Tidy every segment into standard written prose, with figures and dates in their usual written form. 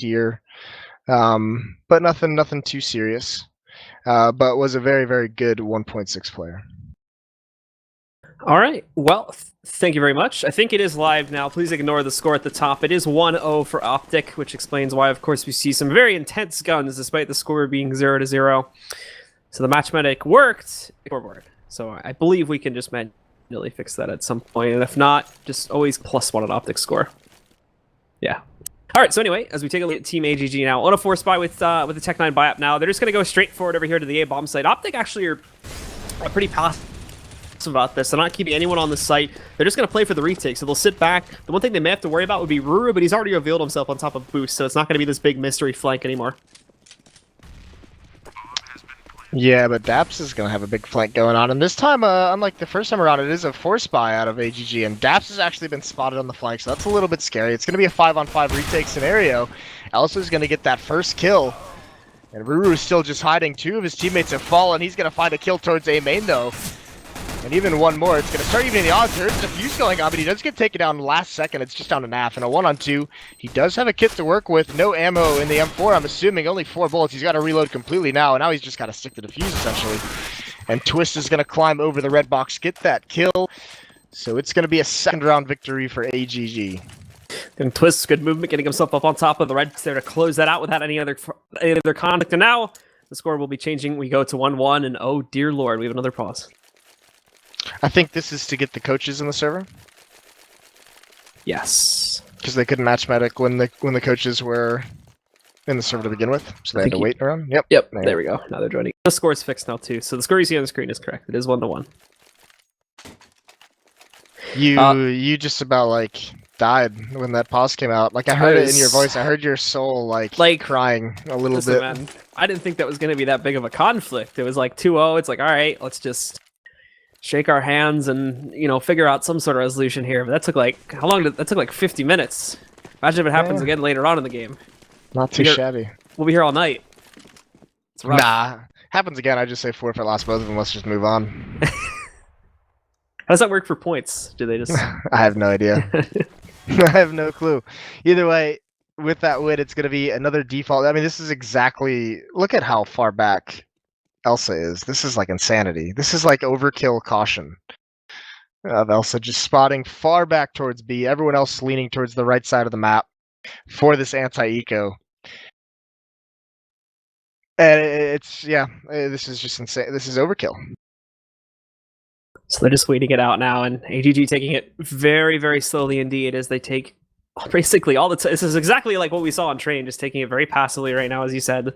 here, but nothing too serious. But was a very, very good 1.6 player. All right. Well, thank you very much. I think it is live now. Please ignore the score at the top. It is 1-0 for OpTic, which explains why, of course, we see some very intense guns despite the score being 0-0. So the Matchday worked. Scoreboard. So I believe we can just manually fix that at some point. And if not, just always +1 on OpTic score. Yeah. All right, so anyway, as we take a look at Team AGG now, on a force buy with the Tech9 buy-up now, they're just going to go straight forward over here to the A-bomb site. OpTic actually are pretty passive about this. They're not keeping anyone on the site. They're just going to play for the retake, so they'll sit back. The one thing they may have to worry about would be Ruru, but he's already revealed himself on top of Boost, so it's not going to be this big mystery flank anymore. Yeah, but Daps is going to have a big flank going on, and this time, unlike the first time around, it is a force buy out of AGG, and Daps has actually been spotted on the flank, so that's a little bit scary. It's going to be a 5-on-5 retake scenario. Elsa's going to get that first kill, and Ruru is still just hiding. 2 of his teammates have fallen. He's going to find a kill towards A main, though. And even one more. It's going to start evening the odds. There's a defuse going on, but he does get taken down last second. It's just down to Naf. And a 1-on-2. He does have a kit to work with. No ammo in the M4. I'm assuming only 4 bullets. He's got to reload completely now. And now he's just got to stick to defuse, essentially. And Twist is going to climb over the red box, get that kill. So it's going to be a second-round victory for AGG. And Twist, good movement, getting himself up on top of the red there to close that out without any other conduct. And now the score will be changing. We go to 1-1. And oh, dear Lord, we have another pause. I think this is to get the coaches in the server. Yes, because they couldn't match medic when the coaches were in the server to begin with, so they had to wait around. Yep. There we go. Now they're joining. The score is fixed now too, so the score you see on the screen is correct. It is 1-1. You just about like died when that pause came out. Like I heard it in your voice. I heard your soul like crying a little bit. Man, I didn't think that was going to be that big of a conflict. It was like 2-0. It's like, all right, let's just shake our hands and, you know, figure out some sort of resolution here. But that took like, how long did that took? Like 50 minutes. Imagine if it happens again later on in the game. Not too shabby. We'll be here all night. It's rough. Nah, happens again. I just say forfeit lost both of them. Let's just move on. How does that work for points? Do they just? I have no idea. I have no clue. Either way, with that win, it's going to be another default. I mean, this is exactly. Look at how far back Elsa is. This is like insanity. This is like overkill caution of Elsa just spotting far back towards B, everyone else leaning towards the right side of the map for this anti-eco. And it's, yeah, this is just insane. This is overkill. So they're just waiting it out now, and AGG taking it very, very slowly indeed as they take basically all the time. This is exactly like what we saw on Train, just taking it very passively right now, as you said.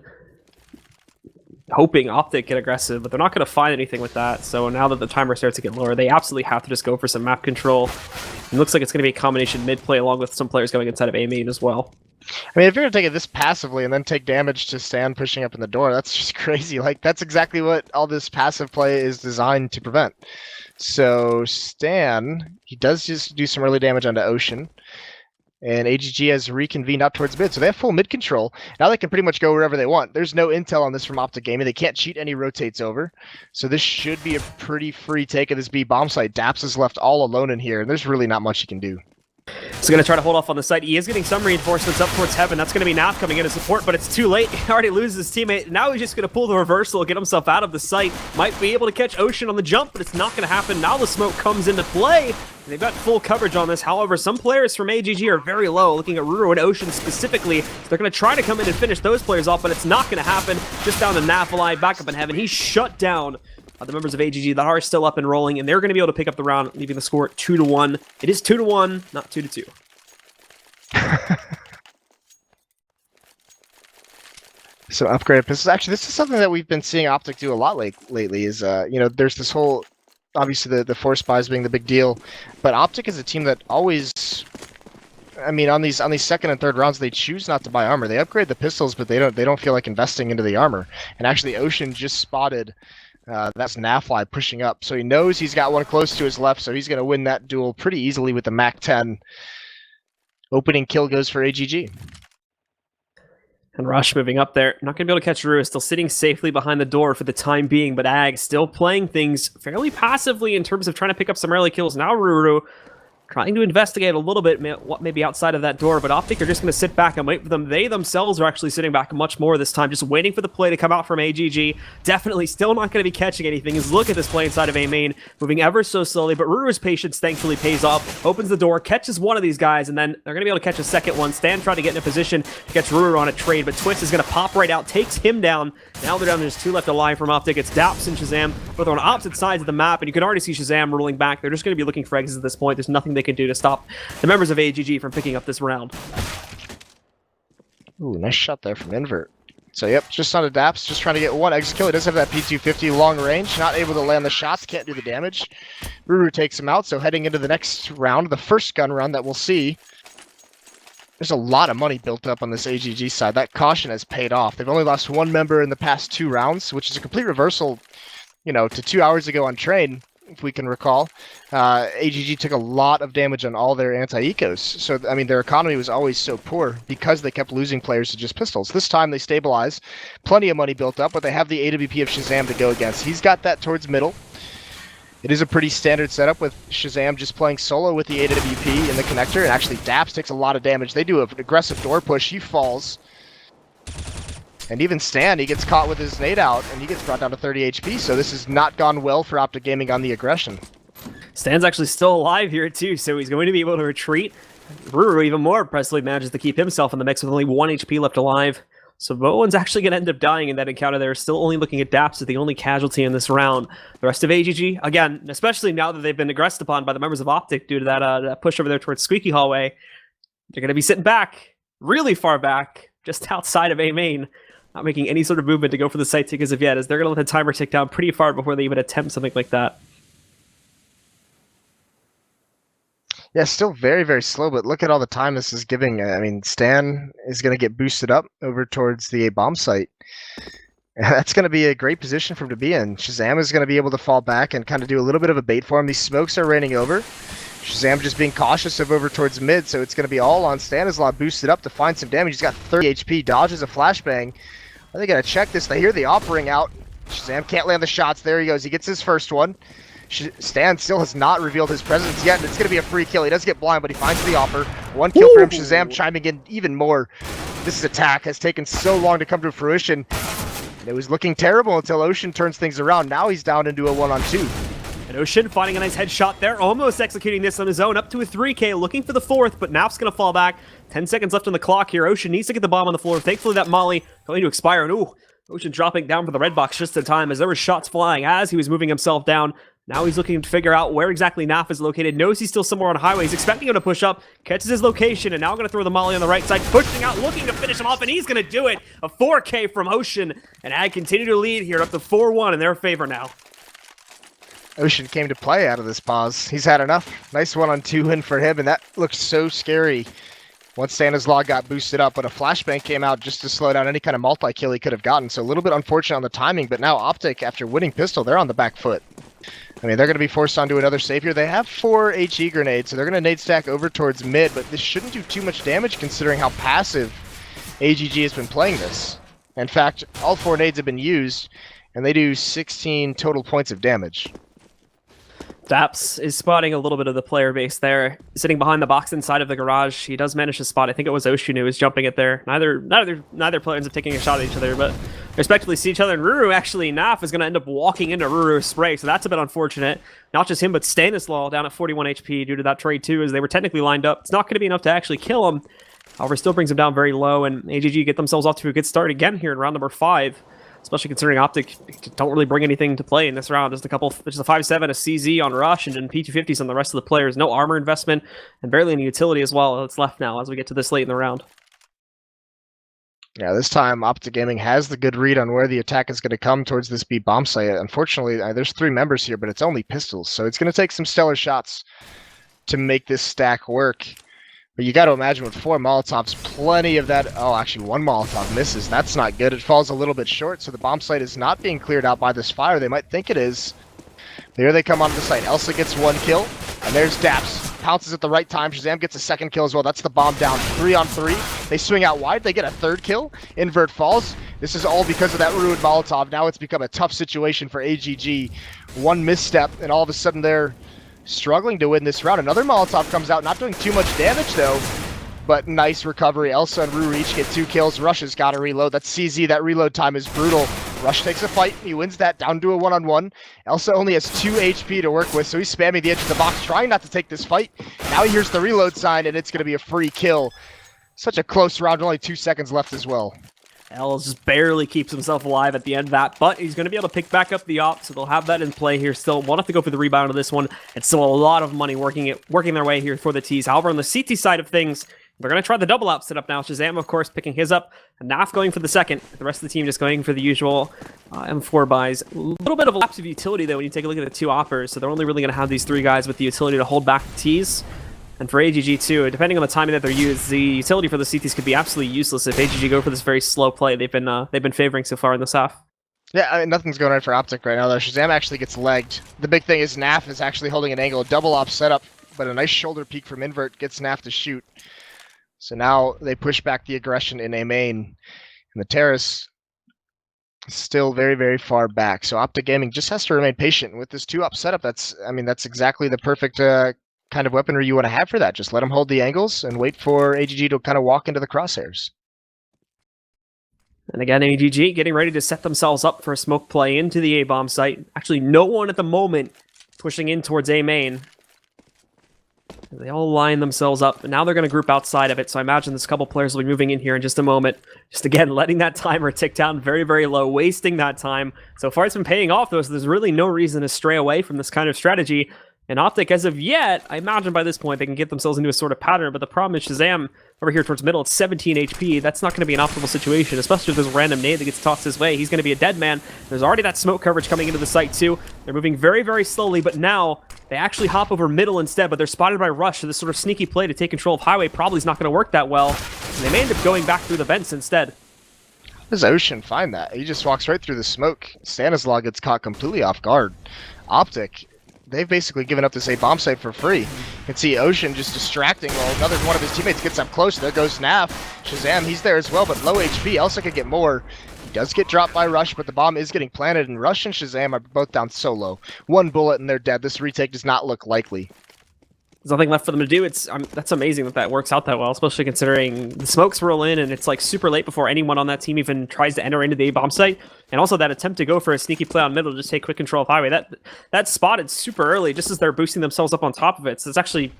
Hoping OpTic get aggressive, but they're not going to find anything with that. So now that the timer starts to get lower, they absolutely have to just go for some map control. It looks like it's going to be a combination mid-play along with some players going inside of A main as well. I mean, if you're going to take it this passively and then take damage to Stan pushing up in the door, that's just crazy. Like, that's exactly what all this passive play is designed to prevent. So Stan, he does just do some early damage onto Ocean. And AGG has reconvened up towards mid, so they have full mid control. Now they can pretty much go wherever they want. There's no intel on this from OpTic Gaming. They can't cheat any rotates over. So this should be a pretty free take of this B bomb site. Daps is left all alone in here, and there's really not much he can do. He's going to try to hold off on the site. He is getting some reinforcements up towards Heaven. That's going to be Naf coming in to support, but it's too late. He already loses his teammate. Now he's just going to pull the reversal, get himself out of the site. Might be able to catch Ocean on the jump, but it's not going to happen. Now the smoke comes into play. They've got full coverage on this. However, some players from AGG are very low, looking at Ruru and Ocean specifically. So they're going to try to come in and finish those players off, but it's not going to happen. Just down to Naf alive, back up in Heaven. He's shut down. The members of AGG that are still up and rolling, and they're going to be able to pick up the round, leaving the score at 2-1. It is 2-1, not 2-2. So upgrade pistols. Actually, this is something that we've been seeing OpTic do a lot lately. Is you know, there's this whole, obviously the force buys being the big deal, but OpTic is a team that always, I mean, on these second and third rounds, they choose not to buy armor. They upgrade the pistols, but they don't feel like investing into the armor. And actually, Ocean just spotted. That's Nafly pushing up, so he knows he's got one close to his left, so he's going to win that duel pretty easily with the Mac 10. Opening kill goes for AGG. And Rush moving up there. Not going to be able to catch Ruru. Still sitting safely behind the door for the time being, but AGG still playing things fairly passively in terms of trying to pick up some early kills. Now Ruru trying to investigate a little bit what may be outside of that door, but OpTic are just going to sit back and wait for them. They themselves are actually sitting back much more this time, just waiting for the play to come out from AGG. Definitely still not going to be catching anything. As look at this play inside of A main, moving ever so slowly, but Ruru's patience thankfully pays off. Opens the door, catches one of these guys, and then they're going to be able to catch a second one. Stan trying to get in a position to catch Ruru on a trade, but Twist is going to pop right out, takes him down. Now they're down, there's two left alive from OpTic. It's Daps and Shazam, both on opposite sides of the map, and you can already see Shazam rolling back. They're just going to be looking for exits at this point. There's nothing they can do to stop the members of AGG from picking up this round. Ooh, nice shot there from Invert. So yep, just on a Daps, just trying to get one exit kill. He does have that P250 long range, not able to land the shots, can't do the damage. Ruru takes him out, so heading into the next round, the first gun run that we'll see. There's a lot of money built up on this AGG side. That caution has paid off. They've only lost one member in the past 2 rounds, which is a complete reversal, you know, to 2 hours ago on Train, if we can recall. AGG took a lot of damage on all their anti-ecos. So, I mean, their economy was always so poor because they kept losing players to just pistols. This time they stabilize. Plenty of money built up, but they have the AWP of Shazam to go against. He's got that towards middle. It is a pretty standard setup with Shazam just playing solo with the AWP in the connector, and actually Daps takes a lot of damage. They do an aggressive door push, he falls. And even Stan, he gets caught with his nade out, and he gets brought down to 30 HP, so this has not gone well for OpTic Gaming on the aggression. Stan's actually still alive here too, so he's going to be able to retreat. Ruru even more impressively manages to keep himself in the mix with only 1 HP left alive. So no one's actually going to end up dying in that encounter. They're still only looking at Daps as the only casualty in this round. The rest of AGG, again, especially now that they've been aggressed upon by the members of OpTic due to that push over there towards Squeaky Hallway, they're going to be sitting back, really far back, just outside of A main, not making any sort of movement to go for the site take as of yet, as they're going to let the timer tick down pretty far before they even attempt something like that. Yeah, still very, very slow, but look at all the time this is giving. I mean, Stan is going to get boosted up over towards the bomb site. That's going to be a great position for him to be in. Shazam is going to be able to fall back and kind of do a little bit of a bait for him. These smokes are raining over. Shazam just being cautious of over towards mid, so it's going to be all on Stanislav boosted up to find some damage. He's got 30 HP, dodges a flashbang. They got to check this. They hear the op ring out. Shazam can't land the shots. There he goes. He gets his first one. Stan still has not revealed his presence yet, and it's going to be a free kill. He does get blind, but he finds the offer. 1 kill for him. Shazam chiming in even more. This attack has taken so long to come to fruition. It was looking terrible until Ocean turns things around. Now he's down into a 1-on-2. And Ocean finding a nice headshot there, almost executing this on his own, up to a 3K, looking for the 4th, but Nap's going to fall back. 10 seconds left on the clock here. Ocean needs to get the bomb on the floor. Thankfully, that molly going to expire, and ooh, Ocean dropping down for the red box just in time as there were shots flying as he was moving himself down. Now he's looking to figure out where exactly Naf is located. Knows he's still somewhere on highway. He's expecting him to push up. Catches his location, and now going to throw the molly on the right side. Pushing out, looking to finish him off, and he's going to do it. A 4K from Ocean. And AGG continue to lead here up to 4-1 in their favor now. Ocean came to play out of this pause. He's had enough. Nice 1-on-2 win for him, and that looks so scary. Once Stanislav got boosted up, but a flashbang came out just to slow down any kind of multi-kill he could have gotten. So a little bit unfortunate on the timing, but now OpTic, after winning pistol, they're on the back foot. I mean, they're going to be forced onto another savior. They have 4 HE grenades, so they're going to nade stack over towards mid, but this shouldn't do too much damage considering how passive AGG has been playing this. In fact, all 4 nades have been used, and they do 16 total points of damage. Daps is spotting a little bit of the player base there, sitting behind the box inside of the garage. He does manage to spot, I think it was Ocean who was jumping it there. Neither player ends up taking a shot at each other, but respectively see each other. And Ruru, actually, Naf is going to end up walking into Ruru's spray, so that's a bit unfortunate. Not just him, but Stanislav down at 41 HP due to that trade too, as they were technically lined up. It's not going to be enough to actually kill him. However, still brings him down very low, and AGG get themselves off to a good start again here in round number 5. Especially considering OpTic don't really bring anything to play in this round. Just a 5-7, a CZ on Rush, and then P250s on the rest of the players. No armor investment, and barely any utility as well that's left now as we get to this late in the round. Yeah, this time OpTic Gaming has the good read on where the attack is going to come towards this B bomb site. Unfortunately, there's 3 members here, but it's only pistols, so it's going to take some stellar shots to make this stack work. But you got to imagine with 4 Molotovs, plenty of that. Oh, actually, 1 Molotov misses. That's not good. It falls a little bit short, so the bomb site is not being cleared out by this fire. They might think it is. There they come onto the site. Elsa gets 1 kill, and there's Daps. Pounces at the right time. Shazam gets a 2nd kill as well. That's the bomb down. 3-on-3. They swing out wide. They get a 3rd kill. Invert falls. This is all because of that ruined Molotov. Now it's become a tough situation for AGG. 1 misstep, and all of a sudden they're struggling to win this round. Another Molotov comes out, not doing too much damage though, but nice recovery. Elsa and Ruru each get 2 kills. Rush has got to reload. That's CZ. That reload time is brutal. Rush takes a fight. He wins that down to a 1-on-1. Elsa only has 2 HP to work with, so he's spamming the edge of the box, trying not to take this fight. Now he hears the reload sign, and it's going to be a free kill. Such a close round, only 2 seconds left as well. Els just barely keeps himself alive at the end of that, but he's going to be able to pick back up the op, so they'll have that in play here still. Won't have to go for the rebound of this one. It's still a lot of money working their way here for the T's. However, on the CT side of things, they're going to try the double op setup now. Shazam, of course, picking his up. And Naf going for the second. The rest of the team just going for the usual M4 buys. A little bit of a lapse of utility, though, when you take a look at the 2 oppers. So they're only really going to have these 3 guys with the utility to hold back the T's. And for AGG, too, depending on the timing that they're used, the utility for the CTs could be absolutely useless if AGG go for this very slow play they've been favoring so far in this half. Yeah, I mean, nothing's going right for OpTic right now, though. Shazam actually gets legged. The big thing is Naf is actually holding an angle. A double op setup, but a nice shoulder peek from Invert gets Naf to shoot. So now they push back the aggression in A main. And the terrace is still very, very far back. So OpTic Gaming just has to remain patient with this 2-op setup. That's exactly the perfect kind of weaponry you want to have for that. Just let them hold the angles and wait for AGG to kind of walk into the crosshairs. And again, AGG getting ready to set themselves up for a smoke play into the A-bomb site. Actually, no one at the moment pushing in towards A main. They all line themselves up, and now they're going to group outside of it, so I imagine this couple players will be moving in here in just a moment. Just again, letting that timer tick down very, very low, wasting that time. So far, it's been paying off, though, so there's really no reason to stray away from this kind of strategy. And OpTic, as of yet, I imagine by this point they can get themselves into a sort of pattern, but the problem is Shazam over here towards middle, it's 17 HP. That's not going to be an optimal situation, especially if there's a random nade that gets tossed his way. He's going to be a dead man. There's already that smoke coverage coming into the site, too. They're moving very, very slowly, but now they actually hop over middle instead, but they're spotted by Rush, so this sort of sneaky play to take control of Highway probably is not going to work that well. And they may end up going back through the vents instead. How does Ocean find that? He just walks right through the smoke. Stanislaw gets caught completely off guard. OpTic, they've basically given up this A-bomb site for free. You can see Ocean just distracting while another one of his teammates gets up close. There goes Naf. Shazam, he's there as well, but low HP. Elsa could get more. He does get dropped by Rush, but the bomb is getting planted, and Rush and Shazam are both down so low. 1 bullet and they're dead. This retake does not look likely. There's nothing left for them to do. That's amazing that works out that well, especially considering the smokes roll in and it's like super late before anyone on that team even tries to enter into the A-bomb site. And also that attempt to go for a sneaky play on middle to just take quick control of Highway. That spotted super early, just as they're boosting themselves up on top of it. So it's actually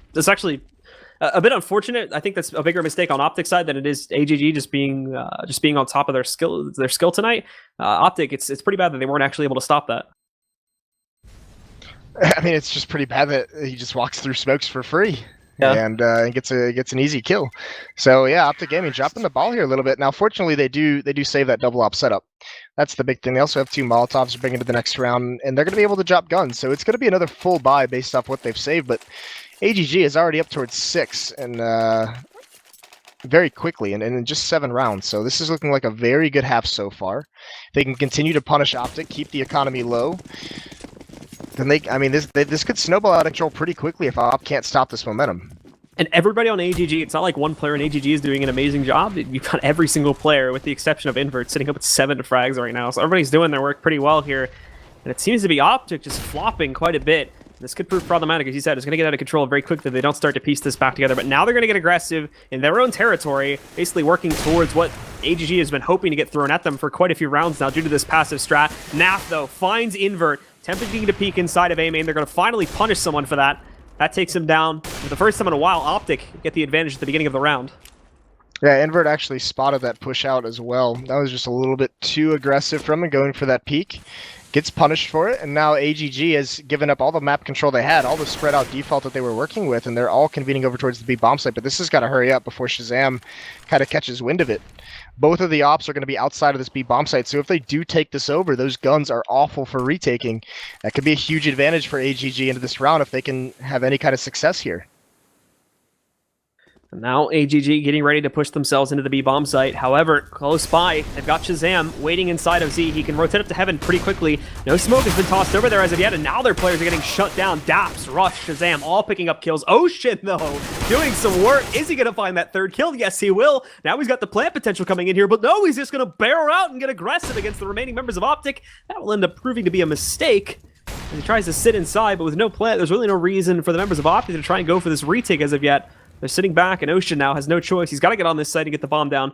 a bit unfortunate. I think that's a bigger mistake on OpTic side than it is AGG just being on top of their skill tonight. OpTic, it's pretty bad that they weren't actually able to stop that. I mean, it's just pretty bad that he just walks through smokes for free, and gets an easy kill. So yeah, OpTic Gaming dropping the ball here a little bit. Now, fortunately, they do save that double op setup. That's the big thing. They also have 2 Molotovs to bring into the next round, and they're going to be able to drop guns. So it's going to be another full buy based off what they've saved. But AGG is already up towards 6 and very quickly, and in just 7 rounds. So this is looking like a very good half so far. They can continue to punish OpTic, keep the economy low. Then this could snowball out of control pretty quickly if Op can't stop this momentum. And everybody on AGG, it's not like one player in AGG is doing an amazing job. You've got every single player, with the exception of Invert, sitting up at 7 frags right now. So everybody's doing their work pretty well here. And it seems to be OpTic just flopping quite a bit. This could prove problematic, as you said. It's going to get out of control very quickly if they don't start to piece this back together. But now they're going to get aggressive in their own territory, basically working towards what AGG has been hoping to get thrown at them for quite a few rounds now due to this passive strat. Naf, though, finds Invert, attempting to peek inside of A main. They're going to finally punish someone for that. That takes him down. For the first time in a while, OpTic get the advantage at the beginning of the round. Yeah, Invert actually spotted that push out as well. That was just a little bit too aggressive from him, going for that peek. Gets punished for it, and now AGG has given up all the map control they had, all the spread out default that they were working with, and they're all convening over towards the B bomb site. But this has got to hurry up before Shazam kind of catches wind of it. Both of the ops are going to be outside of this B bomb site, so if they do take this over, those guns are awful for retaking. That could be a huge advantage for AGG into this round if they can have any kind of success here. Now AGG getting ready to push themselves into the B-bomb site. However, close by, they've got Shazam waiting inside of Z. He can rotate up to heaven pretty quickly. No smoke has been tossed over there as of yet, and now their players are getting shut down. Daps, Rush, Shazam, all picking up kills. Ocean, though, doing some work. Is he going to find that 3rd kill? Yes, he will. Now he's got the plant potential coming in here, but no, he's just going to barrel out and get aggressive against the remaining members of OpTic. That will end up proving to be a mistake. He tries to sit inside, but with no plant, there's really no reason for the members of OpTic to try and go for this retake as of yet. They're sitting back, and Ocean now has no choice. He's got to get on this site and get the bomb down,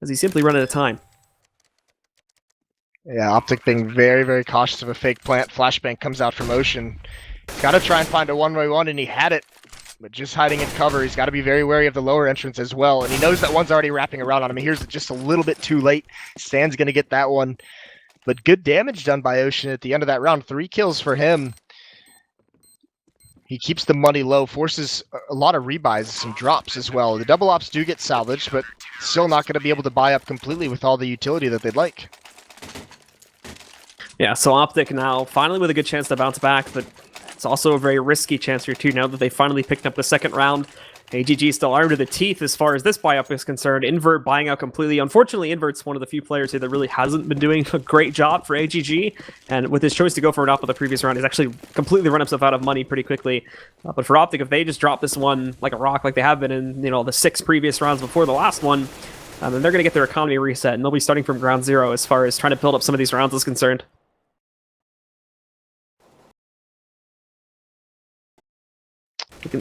as he's simply run out of time. Yeah, OpTic being very, very cautious of a fake plant. Flashbang comes out from Ocean. He's got to try and find a one-by-one, and he had it. But just hiding in cover, he's got to be very wary of the lower entrance as well. And he knows that one's already wrapping around on him. He hears it just a little bit too late. Stan's going to get that one. But good damage done by Ocean at the end of that round. 3 kills for him. He keeps the money low, forces a lot of rebuys and some drops as well. The double ops do get salvaged, but still not going to be able to buy up completely with all the utility that they'd like. Yeah, so OpTic now finally with a good chance to bounce back, but it's also a very risky chance here too now that they finally picked up the second round. AGG still armed to the teeth as far as this buy-up is concerned. Invert buying out completely. Unfortunately, Invert's one of the few players here that really hasn't been doing a great job for AGG, and with his choice to go for an up with the previous round, he's actually completely run himself out of money pretty quickly. But for OpTic, if they just drop this one like a rock like they have been in the 6 previous rounds before the last one, then they're going to get their economy reset, and they'll be starting from ground zero as far as trying to build up some of these rounds is concerned.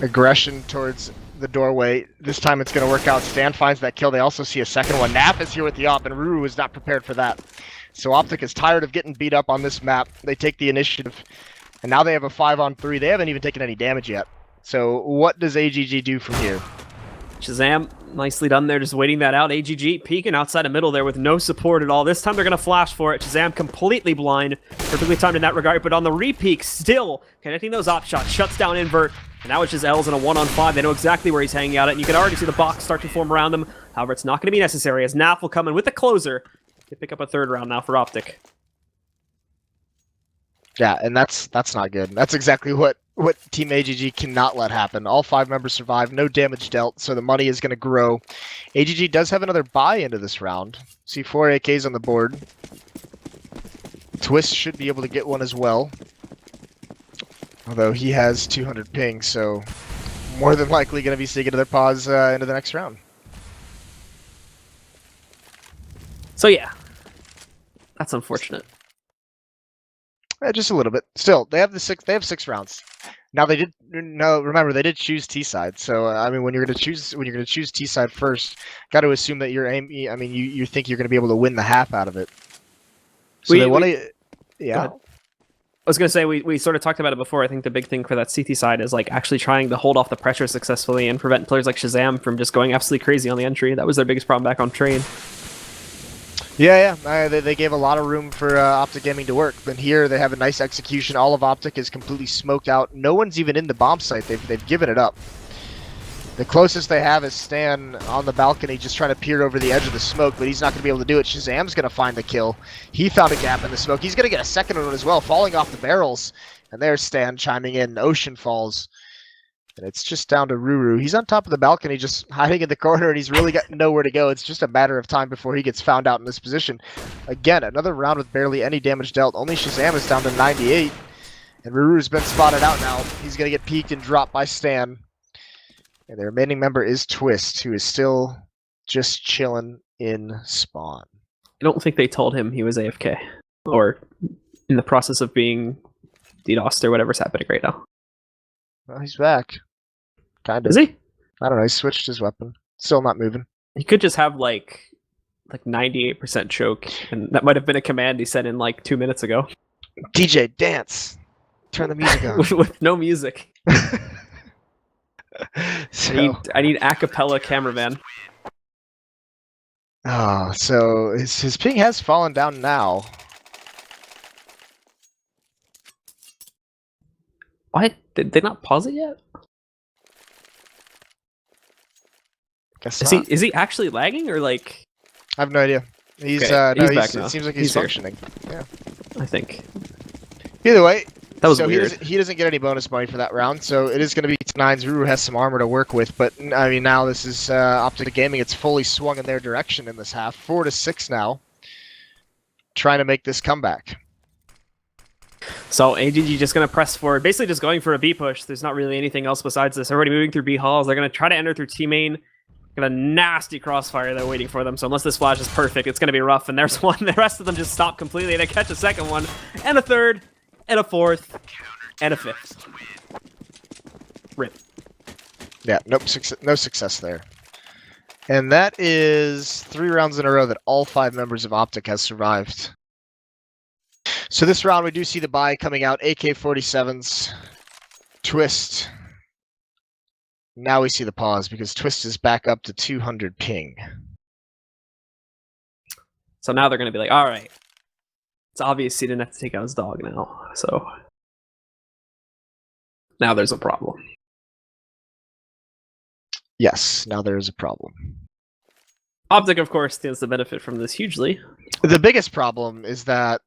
Aggression towards the doorway. This time it's going to work out. Stan finds that kill. They also see a second one. Nap is here with the op, and Ruru is not prepared for that. So OpTic is tired of getting beat up on this map. They take the initiative, and now they have a 5-on-3. They haven't even taken any damage yet. So what does AGG do from here? Shazam, nicely done there, just waiting that out. AGG peeking outside the middle there with no support at all. This time they're going to flash for it. Shazam completely blind, perfectly timed in that regard, but on the re-peek, still connecting those op shots, shuts down Invert, and now it's just L's in a 1-on-5. They know exactly where he's hanging out at, and you can already see the box start to form around them. However, it's not going to be necessary, as Naf will come in with the closer to pick up a third round now for OpTic. Yeah, and that's not good. That's exactly what Team AGG cannot let happen. All 5 members survive, no damage dealt, so the money is going to grow. AGG does have another buy into this round. See 4 AKs on the board. Twist should be able to get one as well. Although he has 200 ping, so more than likely going to be sticking to their paws into the next round. So yeah, that's unfortunate. Just a little bit. Still, they have 6 rounds. Now remember they did choose T side. So I mean, when you're going to choose T side first, got to assume that you think you're going to be able to win the half out of it. So they want to, yeah. I was going to say, we sort of talked about it before. I think the big thing for that CT side is like actually trying to hold off the pressure successfully and prevent players like Shazam from just going absolutely crazy on the entry. That was their biggest problem back on train. Yeah. They gave a lot of room for OpTic Gaming to work, but here they have a nice execution. All of OpTic is completely smoked out. No one's even in the bomb site. They've given it up. The closest they have is Stan on the balcony just trying to peer over the edge of the smoke, but he's not going to be able to do it. Shazam's going to find the kill. He found a gap in the smoke. He's going to get a second one as well, falling off the barrels. And there's Stan chiming in. Ocean falls. And it's just down to Ruru. He's on top of the balcony just hiding in the corner, and he's really got nowhere to go. It's just a matter of time before he gets found out in this position. Again, another round with barely any damage dealt. Only Shazam is down to 98. And Ruru's been spotted out now. He's going to get peeked and dropped by Stan. And the remaining member is Twist, who is still just chilling in spawn. I don't think they told him he was AFK, or in the process of being DDoSed or whatever's happening right now. Well, he's back. Kind of. Is he? I don't know. He switched his weapon. Still not moving. He could just have like 98% choke, and that might have been a command he sent in like 2 minutes ago. DJ, dance. Turn the music on. with no music. So, I need a cappella cameraman. Oh, so his ping has fallen down now. Why did they not pause it yet? Guess is he actually lagging or like? I have no idea. He's okay, no, he's back now. It seems like he's functioning. Yeah, I think. Either way, that was so weird. He doesn't get any bonus money for that round, so it is going to be 9s. Ruru has some armor to work with, but I mean now this is OpTic Gaming. It's fully swung in their direction in this half. 4-6 now, trying to make this comeback. So AGG just going to press forward, basically just going for a B push. There's not really anything else besides this. Already moving through B halls. They're going to try to enter through T main. Got a nasty crossfire there waiting for them. So unless this flash is perfect, it's going to be rough. And there's one. The rest of them just stop completely. They catch a second one and a third. and a fourth, and a fifth. Rip. Yeah, nope, no success there. And that is 3 rounds in a row that all 5 members of OpTic has survived. So this round we do see the buy coming out, AK-47s, Twist. Now we see the pause because Twist is back up to 200 ping. So now they're going to be like, all right, it's obvious he didn't have to take out his dog now. So now there's a problem. Yes, now there is a problem. OpTic, of course, stands to benefit from this hugely. The biggest problem is that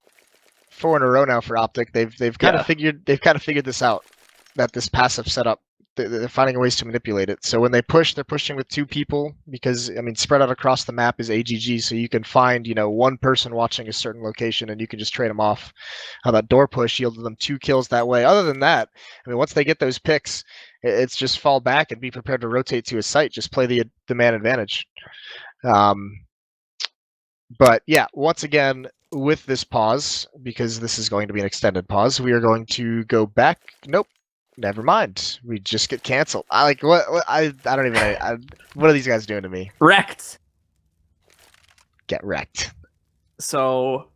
4 in a row now for OpTic, they've kind of figured this out. That this passive setup, they're finding ways to manipulate it. So when they push, they're pushing with 2 people because I mean, spread out across the map is AGG, so you can find 1 person watching a certain location and you can just trade them off. How that door push yielded them 2 kills that way. Other than that, I mean, once they get those picks, it's just fall back and be prepared to rotate to a site. Just play the man advantage. But yeah, once again, with this pause, because this is going to be an extended pause, we are going to go back. Nope, never mind. We just get canceled. I don't even. What are these guys doing to me? Wrecked. Get wrecked. So,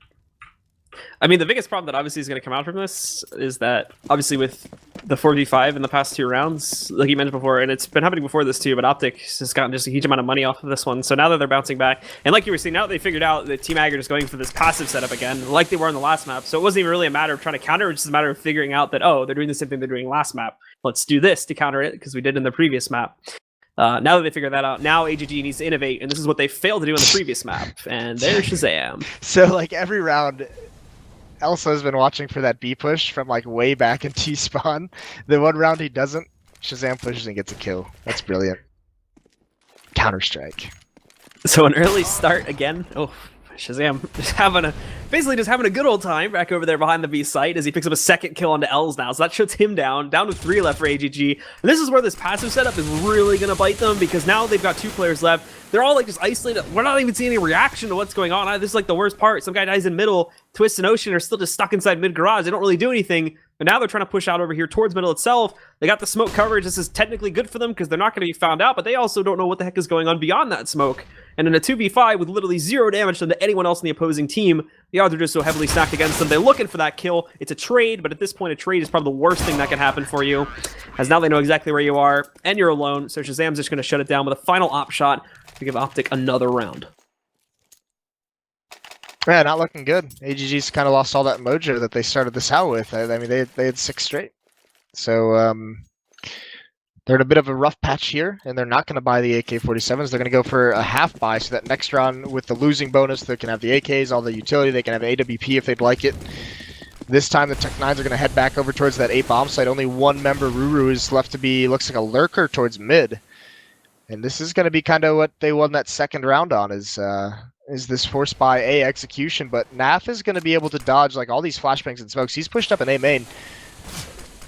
I mean, the biggest problem that obviously is going to come out from this is that obviously with the 4v5 in the past 2 rounds, like you mentioned before, and it's been happening before this too, but OpTic has gotten just a huge amount of money off of this one. So now that they're bouncing back, and like you were saying, now that they figured out that Team AGG are just going for this passive setup again, like they were in the last map. So it wasn't even really a matter of trying to counter, it's just a matter of figuring out that, oh, they're doing the same thing they're doing last map. Let's do this to counter it, because we did in the previous map. Now that they figured that out, now AGG needs to innovate, and this is what they failed to do in the previous map. And there's Shazam. So like every round, Elsa has been watching for that B push from like way back in T-spawn. The one round he doesn't, Shazam pushes and gets a kill. That's brilliant. Counter-Strike. So an early start again. Oh, Shazam basically just having a good old time back over there behind the B site as he picks up a 2nd kill onto Els now. So that shuts him down to 3 left for AGG. And this is where this passive setup is really going to bite them, because now they've got 2 players left. They're all like just isolated. We're not even seeing any reaction to what's going on. This is like the worst part. Some guy dies in middle. Twist and Ocean are still just stuck inside mid garage. They don't really do anything. But now they're trying to push out over here towards middle itself. They got the smoke coverage. This is technically good for them because they're not going to be found out, but they also don't know what the heck is going on beyond that smoke. And in a 2v5 with literally 0 damage done to anyone else in the opposing team, the odds are just so heavily stacked against them. They're looking for that kill. It's a trade, but at this point, a trade is probably the worst thing that can happen for you, as now they know exactly where you are, and you're alone. So Shazam's just going to shut it down with a final op shot to give OpTic another round. Yeah, not looking good. AGG's kind of lost all that mojo that they started this out with. I mean, they had 6 straight. So they're in a bit of a rough patch here, and they're not going to buy the AK-47s. They're going to go for a half buy, so that next round with the losing bonus, they can have the AKs, all the utility. They can have AWP if they'd like it. This time the Tech-9s are going to head back over towards that A bomb site. Only 1 member, Ruru, is left to be, looks like a lurker towards mid. And this is going to be kind of what they won that 2nd round on, is this force by A execution. But Naf is going to be able to dodge like all these flashbangs and smokes. He's pushed up an A main.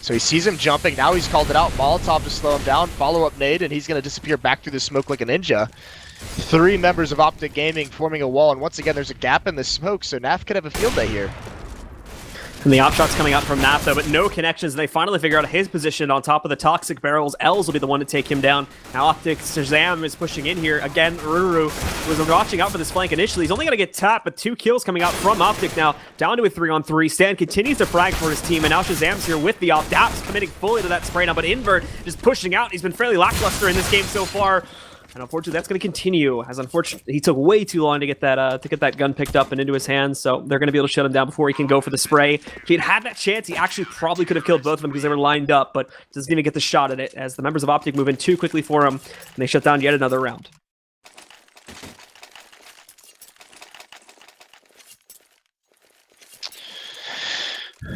So he sees him jumping. Now he's called it out. Molotov to slow him down. Follow-up nade, and he's going to disappear back through the smoke like a ninja. 3 members of OpTic Gaming forming a wall, and once again, there's a gap in the smoke, so Naf could have a field day here. And the op shot's coming out from Naf, though, but no connections, and they finally figure out his position on top of the toxic barrels. Els will be the one to take him down. Now OpTic Shazam is pushing in here. Again, Ruru was watching out for this flank initially. He's only going to get tapped, but 2 kills coming out from OpTic now, down to a 3-on-3. Stan continues to frag for his team, and now Shazam's here with the op. Daps committing fully to that spray now, but Invert just pushing out. He's been fairly lackluster in this game so far. And unfortunately, that's going to continue, as unfortunately he took way too long to get that gun picked up and into his hands. So they're going to be able to shut him down before he can go for the spray. If he had that chance, he actually probably could have killed both of them because they were lined up, but doesn't even get the shot at it as the members of OpTic move in too quickly for him, and they shut down yet another round.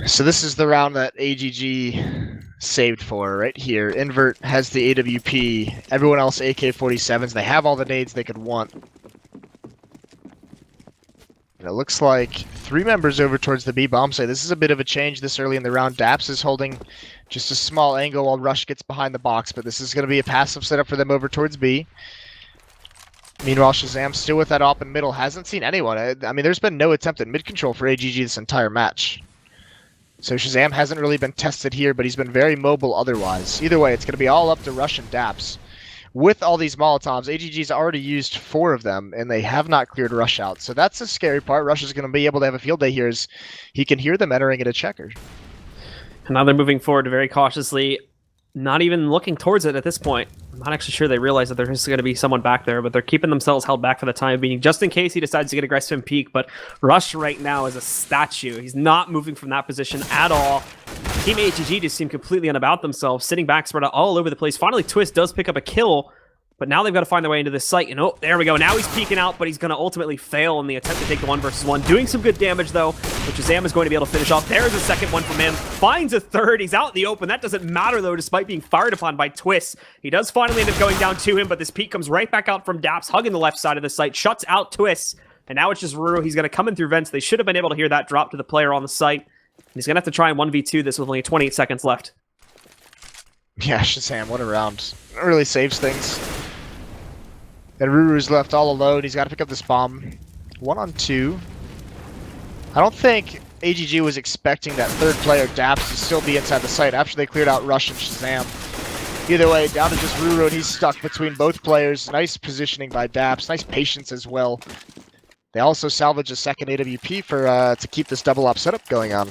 So this is the round that AGG saved for right here. Invert has the AWP. Everyone else AK-47s. They have all the nades they could want. And it looks like 3 members over towards the B bomb site. This is a bit of a change this early in the round. Daps is holding just a small angle while Rush gets behind the box, but this is going to be a passive setup for them over towards B. Meanwhile, Shazam still with that op in middle. Hasn't seen anyone. I mean, there's been no attempt at mid control for AGG this entire match. So Shazam hasn't really been tested here, but he's been very mobile otherwise. Either way, it's going to be all up to Rush and Daps. With all these Molotovs, AGG's already used 4 of them, and they have not cleared Rush out. So that's the scary part. Rush is going to be able to have a field day here as he can hear them entering at a checker. And now they're moving forward very cautiously, not even looking towards it at this point. I'm not actually sure they realize that there's going to be someone back there, but they're keeping themselves held back for the time being, just in case he decides to get aggressive and peek. But Rush right now is a statue. He's not moving from that position at all. Team AGG just seem completely unabout themselves, sitting back, spread out all over the place. Finally, Twist does pick up a kill, but now they've got to find their way into this site. And oh, there we go. Now he's peeking out, but he's going to ultimately fail in the attempt to take the 1 versus 1. Doing some good damage, though, which Shazam is going to be able to finish off. There's a second one from him. Finds a third. He's out in the open. That doesn't matter, though, despite being fired upon by Twist. He does finally end up going down to him, but this peek comes right back out from Daps, hugging the left side of the site, shuts out Twist. And now it's just Ruru. He's going to come in through vents. They should have been able to hear that drop to the player on the site. He's going to have to try and 1v2 this with only 28 seconds left. Yeah, Shazam, what a round. It really saves things. And Ruru's left all alone. He's got to pick up this bomb. 1 on 2. I don't think AGG was expecting that third player, Daps, to still be inside the site after they cleared out Rush and Shazam. Either way, down to just Ruru, and he's stuck between both players. Nice positioning by Daps. Nice patience as well. They also salvage a second AWP for to keep this double op setup going on.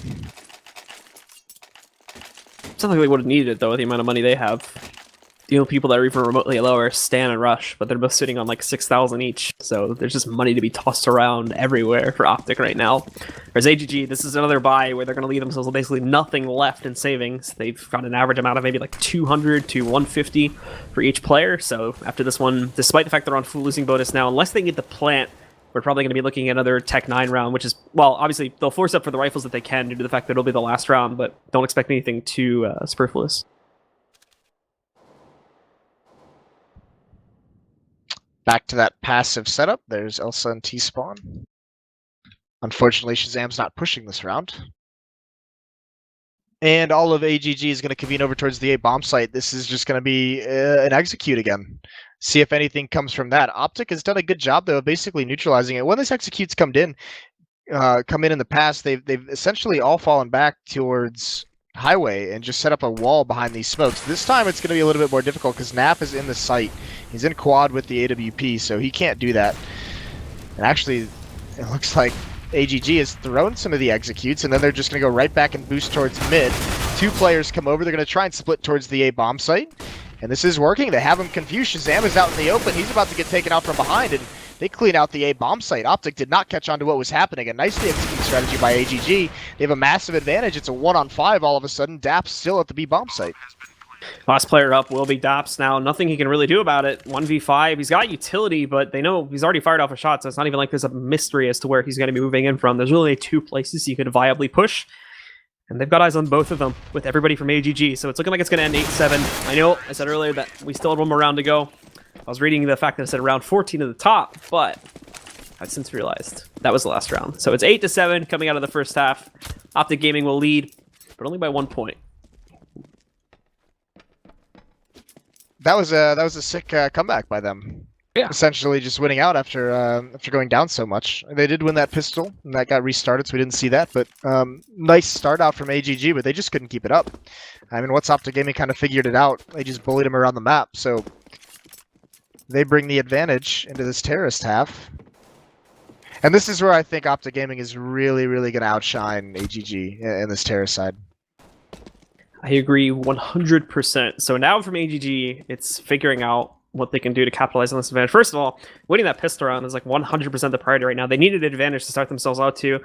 It's not like they would have needed it, though, with the amount of money they have. The only people that are even remotely lower are Stan and Rush, but they're both sitting on like 6,000 each. So there's just money to be tossed around everywhere for OpTic right now. Whereas AGG, this is another buy where they're going to leave themselves basically nothing left in savings. They've got an average amount of maybe like 200 to 150 for each player. So after this one, despite the fact they're on full losing bonus now, unless they get the plant, we're probably going to be looking at another Tech 9 round, which is, well, obviously they'll force up for the rifles that they can due to the fact that it'll be the last round, but don't expect anything too superfluous. Back to that passive setup. There's Elsa and T-Spawn. Unfortunately, Shazam's not pushing this round. And all of AGG is going to convene over towards the A bomb site. This is just going to be an execute again. See if anything comes from that. OpTic has done a good job, though, of basically neutralizing it. When this executes come in in the past, they've essentially all fallen back towards highway and just set up a wall behind these smokes. This time it's going to be a little bit more difficult because Nap is in the site. He's in quad with the AWP, so he can't do that. And actually, it looks like AGG has thrown some of the executes, and then they're just going to go right back and boost towards mid. 2 players come over. They're going to try and split towards the A bomb site. And this is working. They have him confused. Shazam is out in the open. He's about to get taken out from behind, and they clean out the A bomb site. OpTic did not catch on to what was happening. A nicely executed strategy by AGG. They have a massive advantage. It's a 1-on-5 all of a sudden. Daps still at the B bomb site. Last player up will be Daps now. Nothing he can really do about it. 1v5. He's got utility, but they know he's already fired off a shot, so it's not even like there's a mystery as to where he's going to be moving in from. There's really 2 places he could viably push, and they've got eyes on both of them with everybody from AGG, so it's looking like it's going to end 8-7. I know I said earlier that we still had 1 more round to go. I was reading the fact that it said round 14 at the top, but I've since realized that was the last round. So it's 8-7 coming out of the first half. OpTic Gaming will lead, but only by 1 point. That was a sick comeback by them. Yeah. Essentially just winning out after going down so much. They did win that pistol, and that got restarted, so we didn't see that. But nice start out from AGG, but they just couldn't keep it up. I mean, once OpTic Gaming kind of figured it out, they just bullied them around the map. So they bring the advantage into this terrorist half. And this is where I think OpTic Gaming is really, really going to outshine AGG in this terrorist side. I agree 100%. So now from AGG, it's figuring out what they can do to capitalize on this advantage. First of all, winning that pistol round is like 100% the priority right now. They needed an advantage to start themselves out to.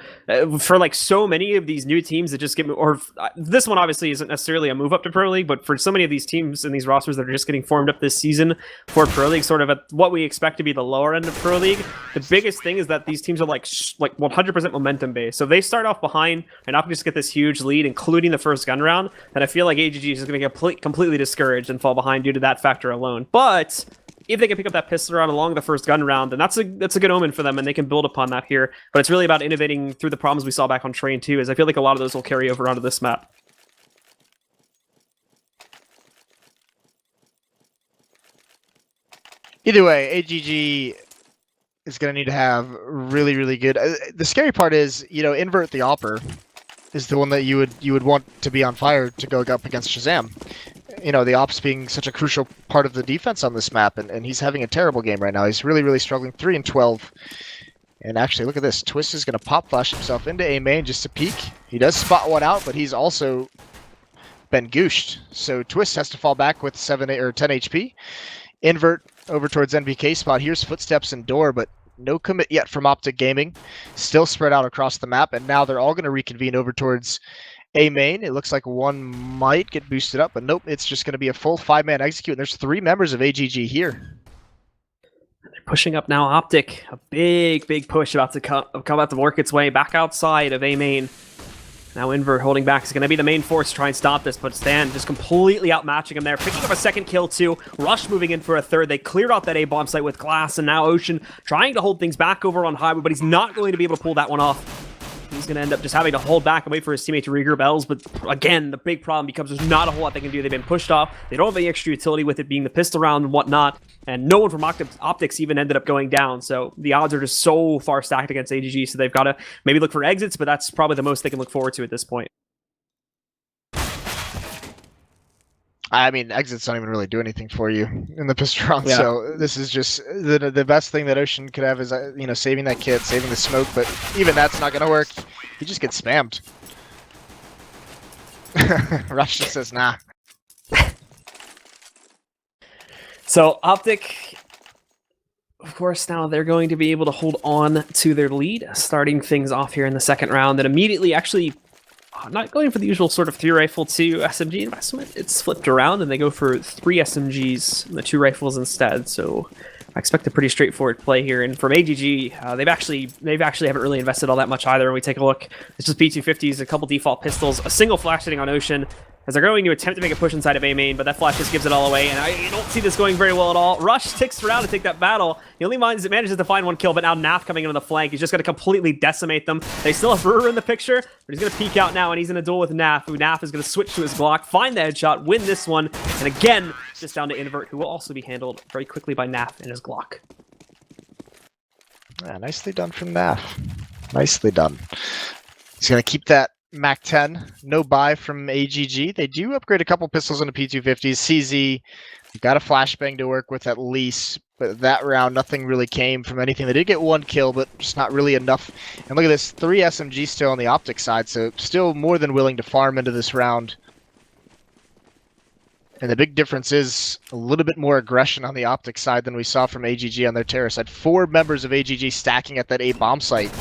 For like so many of these new teams that just get, or this one obviously isn't necessarily a move up to Pro League, but for so many of these teams and these rosters that are just getting formed up this season for Pro League, sort of at what we expect to be the lower end of Pro League, the biggest thing is that these teams are like 100% momentum based. So if they start off behind and not just get this huge lead, including the first gun round, then I feel like AGG is going to get completely discouraged and fall behind due to that factor alone. But if they can pick up that pistol round along the first gun round, then that's a good omen for them, and they can build upon that here. But it's really about innovating through the problems we saw back on Train 2, as I feel like a lot of those will carry over onto this map. Either way, AGG is going to need to have really, really good... the scary part is, invert the Opper. is the one that you would want to be on fire to go up against Shazam. You know, the ops being such a crucial part of the defense on this map, and he's having a terrible game right now. He's really, really struggling. 3 and 12. And actually, look at this. Twist is going to pop flash himself into A main just to peek. He does spot one out, but he's also been gooshed. So Twist has to fall back with 7 or 10 HP. Invert over towards NVK spot. Here's footsteps and door, but no commit yet from OpTic Gaming. Still spread out across the map, and now they're all going to reconvene over towards A main. It looks like one might get boosted up, but nope, it's just going to be a full 5-man execute. And there's 3 members of AGG here. They're pushing up now. OpTic, a big push about to come about to work its way back outside of A main. Now Invert holding back is going to be the main force to try and stop this, but Stan just completely outmatching him there, picking up a second kill too. Rush moving in for a third. They cleared out that A-bomb site with Glass, and now Ocean trying to hold things back over on Highway, but he's not going to be able to pull that one off. He's going to end up just having to hold back and wait for his teammate to regroup Els, but again, the big problem becomes there's not a whole lot they can do. They've been pushed off. They don't have any extra utility with it being the pistol round and whatnot, and no one from OpTics even ended up going down, so the odds are just so far stacked against AGG, so they've got to maybe look for exits, but that's probably the most they can look forward to at this point. I mean, exits don't even really do anything for you in the pistol round, Yeah. so this is just the best thing that Ocean could have is, you know, saving that kid, saving the smoke, but even that's not going to work. He just gets spammed. Rush just says, nah. So OpTic, of course, now they're going to be able to hold on to their lead, starting things off here in the second round, and immediately actually not going for the usual sort of 3 rifle 2 SMG investment. It's flipped around and they go for 3 SMGs and the 2 rifles instead. So I expect a pretty straightforward play here. And from AGG, they've actually haven't really invested all that much either. When we take a look, it's just P250s, a couple default pistols, a single flash sitting on Ocean, as they're going to attempt to make a push inside of A main, but that flash just gives it all away, and I don't see this going very well at all. Rush sticks around to take that battle. He only manages to find 1 kill, but now Naf coming in on the flank. He's just going to completely decimate them. They still have Brewer in the picture, but he's going to peek out now, and he's in a duel with Naf, who Naf is going to switch to his Glock, find the headshot, win this one, and again, just down to Invert, who will also be handled very quickly by Naf and his Glock. Yeah, nicely done from Naf. Nicely done. He's going to keep that Mac 10, no buy from AGG. They do upgrade a couple pistols into P250s. CZ, got a flashbang to work with at least, but that round, nothing really came from anything. They did get 1 kill, but just not really enough. And look at this, 3 SMG still on the OpTic side, so still more than willing to farm into this round. And the big difference is a little bit more aggression on the OpTic side than we saw from AGG on their terror side. 4 members of AGG stacking at that A bomb site.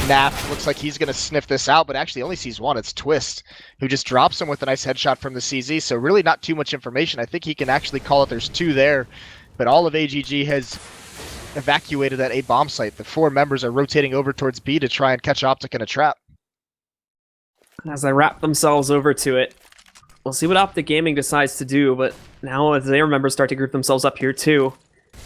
Naf looks like he's going to sniff this out, but actually only sees 1. It's Twist, who just drops him with a nice headshot from the CZ, so really not too much information. I think he can actually call it there's 2 there, but all of AGG has evacuated that A bomb site. The 4 members are rotating over towards B to try and catch OpTic in a trap. As they wrap themselves over to it, we'll see what OpTic Gaming decides to do, but now as their members start to group themselves up here too.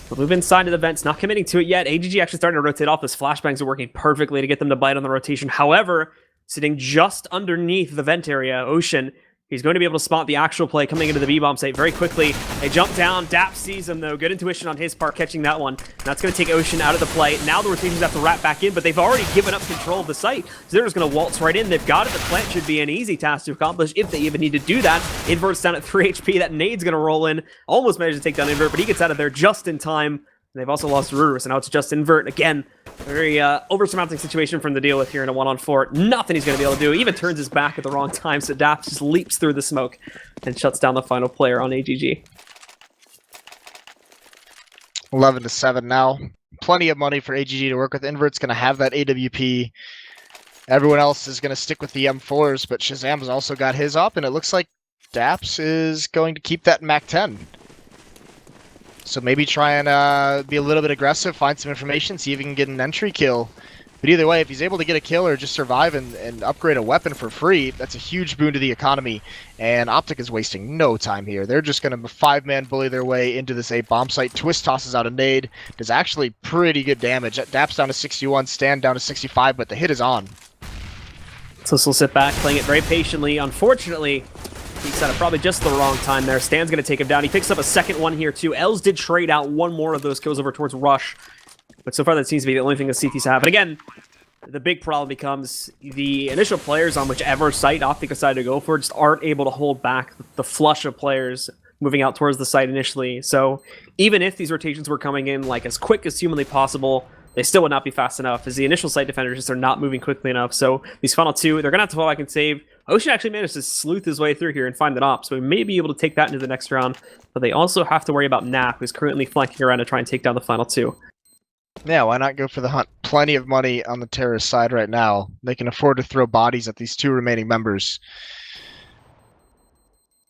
They'll move inside of the vents, not committing to it yet. AGG actually starting to rotate off. Those flashbangs are working perfectly to get them to bite on the rotation. However, sitting just underneath the vent area, Ocean, he's going to be able to spot the actual play coming into the B-bomb site very quickly. They jump down. Dap sees him, though. Good intuition on his part, catching that one. And that's going to take Ocean out of the play. Now the rotations have to wrap back in, but they've already given up control of the site. So they're just going to waltz right in. They've got it. The plant should be an easy task to accomplish if they even need to do that. Invert's down at 3 HP. That nade's going to roll in. Almost managed to take down Invert, but he gets out of there just in time. And they've also lost Ruru, so now it's just Invert. Again, very over-surmounting situation from the deal with here in a 1-on-4. Nothing he's going to be able to do. He even turns his back at the wrong time, so Daps just leaps through the smoke and shuts down the final player on AGG. 11-7 now. Plenty of money for AGG to work with. Invert's going to have that AWP. Everyone else is going to stick with the M4s, but Shazam's also got his up, and it looks like Daps is going to keep that Mac 10. So maybe try and be a little bit aggressive, find some information, see if he can get an entry kill. But either way, if he's able to get a kill or just survive and upgrade a weapon for free, that's a huge boon to the economy. And OpTic is wasting no time here. They're just going to 5-man bully their way into this A bomb site. Twist tosses out a nade. Does actually pretty good damage. Dap's down to 61, Stan down to 65, but the hit is on. So this will sit back, playing it very patiently. Unfortunately, he's at probably just the wrong time there. Stan's going to take him down. He picks up a second one here, too. Els did trade out 1 more of those kills over towards Rush. But so far, that seems to be the only thing the CTs have. And again, the big problem becomes the initial players on whichever site OpTic decided to go for just aren't able to hold back the flush of players moving out towards the site initially. So even if these rotations were coming in like as quick as humanly possible, they still would not be fast enough, as the initial site defenders just are not moving quickly enough. So these final two, they're going to have to fall back and save. Ocean actually managed to sleuth his way through here and find an op, so we may be able to take that into the next round. But they also have to worry about Nap, who's currently flanking around to try and take down the final two. Yeah, why not go for the hunt? Plenty of money on the terrorist side right now. They can afford to throw bodies at these two remaining members.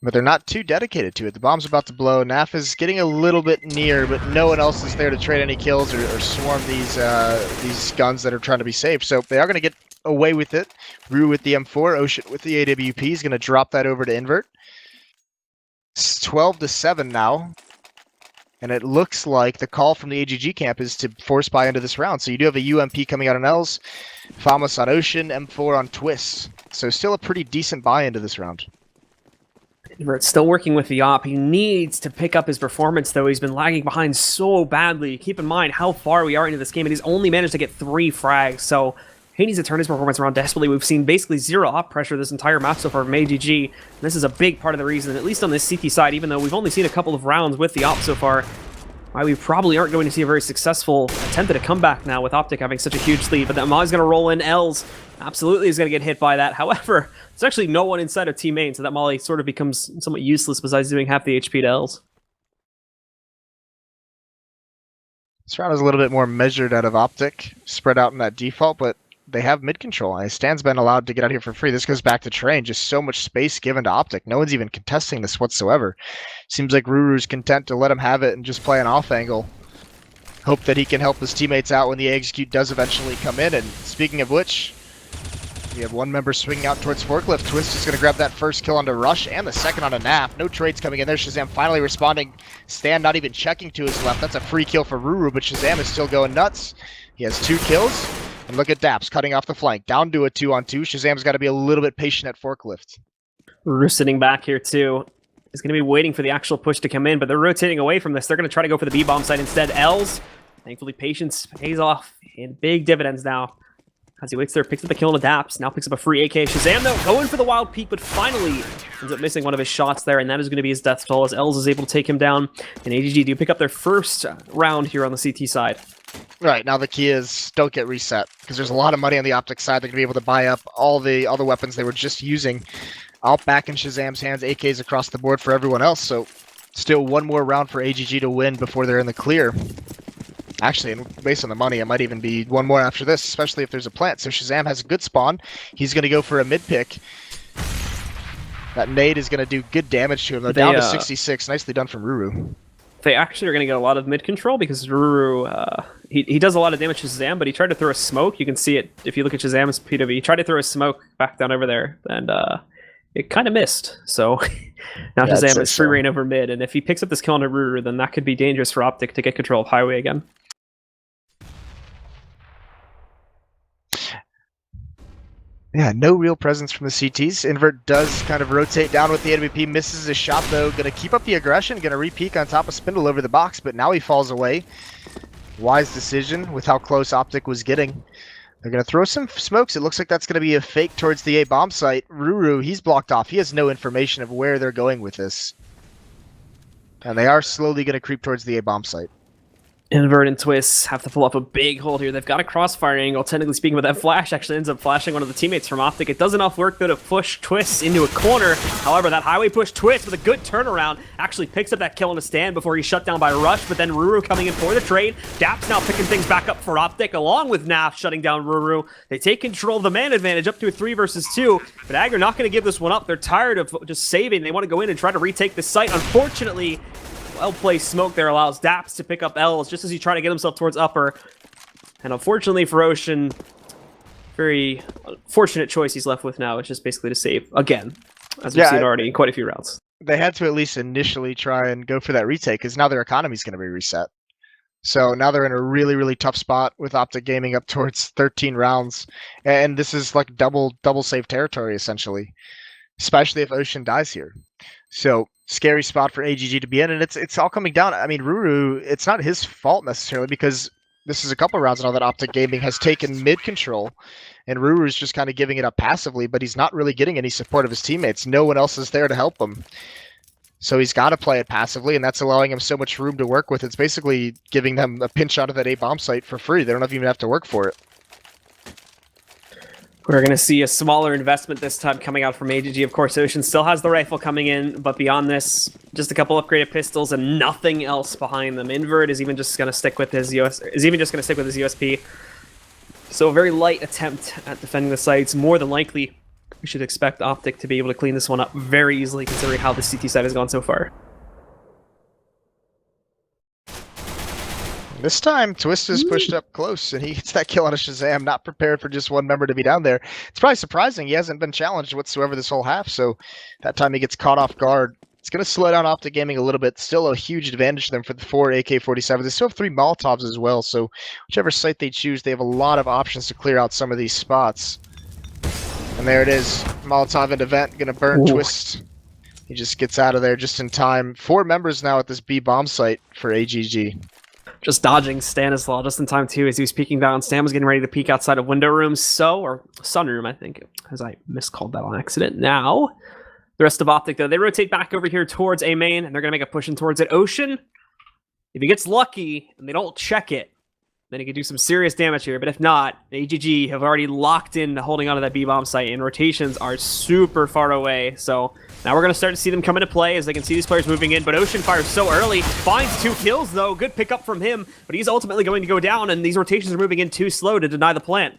But they're not too dedicated to it. The bomb's about to blow. Naf is getting a little bit near, but no one else is there to trade any kills or swarm these guns that are trying to be saved. So they are going to get away with it. Rue with the M4, Ocean with the AWP is going to drop that over to Invert. It's 12-7 now. And it looks like the call from the AGG camp is to force buy into this round. So you do have a UMP coming out on Els, Famas on Ocean, M4 on Twist. So still a pretty decent buy into this round. Invert's still working with the op. He needs to pick up his performance, though. He's been lagging behind so badly. Keep in mind how far we are into this game, and he's only managed to get 3 frags. So he needs to turn his performance around desperately. We've seen basically 0 op pressure this entire map so far from AGG. This is a big part of the reason, at least on this CT side, even though we've only seen a couple of rounds with the op so far, why we probably aren't going to see a very successful attempt at a comeback now with OpTic having such a huge lead. But then Molly's going to roll in. Els absolutely is going to get hit by that. However, there's actually no one inside of team main, so that Molly sort of becomes somewhat useless besides doing half the HP to Els. This round is a little bit more measured out of OpTic, spread out in that default, but they have mid control. And Stan's been allowed to get out here for free. This goes back to Train. Just so much space given to OpTic. No one's even contesting this whatsoever. Seems like Ruru's content to let him have it and just play an off angle. Hope that he can help his teammates out when the execute does eventually come in. And speaking of which, we have one member swinging out towards Forklift. Twist is going to grab that first kill onto Rush and the second on a Nap. No trades coming in there. Shazam finally responding. Stan not even checking to his left. That's a free kill for Ruru, but Shazam is still going nuts. He has 2 kills. And look at Daps cutting off the flank. Down to a 2-on-2. Shazam's got to be a little bit patient at Forklift. Ruru sitting back here too. Is going to be waiting for the actual push to come in, but they're rotating away from this. They're going to try to go for the B-bomb site instead. Els, thankfully patience pays off in big dividends now. As he waits there, picks up the kill on Daps. Now picks up a free AK. Shazam though, going for the wild peek, but finally ends up missing one of his shots there, and that is going to be his death toll as Els is able to take him down. And AGG do pick up their first round here on the CT side. Right, now the key is don't get reset, because there's a lot of money on the OpTic side. They're going to be able to buy up all the other weapons they were just using. Out back in Shazam's hands, AKs across the board for everyone else, so still one more round for AGG to win before they're in the clear. Actually, and based on the money, it might even be one more after this, especially if there's a plant. So Shazam has a good spawn. He's going to go for a mid pick. That nade is going to do good damage to him, though. Down to 66. Nicely done from Ruru. They actually are going to get a lot of mid control because Ruru, he does a lot of damage to Shazam, but he tried to throw a smoke. You can see it if you look at Shazam's PW. He tried to throw a smoke back down over there, and it kind of missed. So now Shazam has free reign over mid, and if he picks up this kill on Ruru, then that could be dangerous for OpTic to get control of Highway again. Yeah, no real presence from the CTs. Invert does kind of rotate down with the AWP, misses his shot though. Going to keep up the aggression, going to re-peek on top of Spindle over the box, but now he falls away. Wise decision with how close OpTic was getting. They're going to throw some smokes. It looks like that's going to be a fake towards the A bomb site. Ruru, he's blocked off. He has no information of where they're going with this. And they are slowly going to creep towards the A bomb site. Invert and Twist have to pull up a big hold here. They've got a crossfire angle, technically speaking, but that flash actually ends up flashing one of the teammates from OpTic. It does enough work, though, to push Twist into a corner. However, that highway push Twist with a good turnaround actually picks up that kill on a stand before he's shut down by Rush, but then Ruru coming in for the trade. Daps now picking things back up for OpTic, along with Naf shutting down Ruru. They take control of the man advantage up to a 3 versus 2, but AGG are not going to give this one up. They're tired of just saving. They want to go in and try to retake the site. Unfortunately, well-placed smoke there allows Daps to pick up Els just as he's trying to get himself towards upper. And unfortunately for Ocean, very unfortunate choice he's left with now, which is basically to save again, as we've seen already in quite a few rounds. They had to at least initially try and go for that retake, because now their economy's going to be reset. So now they're in a really, really tough spot with OpTic Gaming up towards 13 rounds. And this is like double save territory, essentially, especially if Ocean dies here. So scary spot for AGG to be in, and it's all coming down. I mean, Ruru, it's not his fault necessarily, because this is a couple rounds now that OpTic Gaming has taken mid control, and Ruru's just kind of giving it up passively, but he's not really getting any support of his teammates. No one else is there to help him. So he's got to play it passively, and that's allowing him so much room to work with. It's basically giving them a pinch out of that A bomb site for free. They don't even have to work for it. We're going to see a smaller investment this time coming out from AGG. Of course, Ocean still has the rifle coming in, but beyond this, just a couple upgraded pistols and nothing else behind them. Invert is even just going to stick with his USP. So a very light attempt at defending the sites. More than likely, we should expect OpTic to be able to clean this one up very easily, considering how the CT side has gone so far. This time, Twist is pushed up close, and he gets that kill on a Shazam, not prepared for just one member to be down there. It's probably surprising. He hasn't been challenged whatsoever this whole half, so that time he gets caught off guard. It's going to slow down OpTic Gaming a little bit. Still a huge advantage to them for the 4 AK-47s. They still have 3 Molotovs as well, so whichever site they choose, they have a lot of options to clear out some of these spots. And there it is. Molotov into vent, going to burn Ooh. Twist. He just gets out of there just in time. 4 members now at this B bomb site for AGG. Just dodging Stanislaw just in time, too, as he was peeking down. Stan was getting ready to peek outside of window room, or sunroom, I think, as I miscalled that on accident. Now, the rest of OpTic, though, they rotate back over here towards A main, and they're going to make a push in towards it. Ocean, if he gets lucky and they don't check it, then he could do some serious damage here. But if not, AGG have already locked in holding onto that B-bomb site, and rotations are super far away. So now we're going to start to see them come into play as they can see these players moving in. But Ocean fires so early, finds 2 kills, though. Good pickup from him, but he's ultimately going to go down, and these rotations are moving in too slow to deny the plant.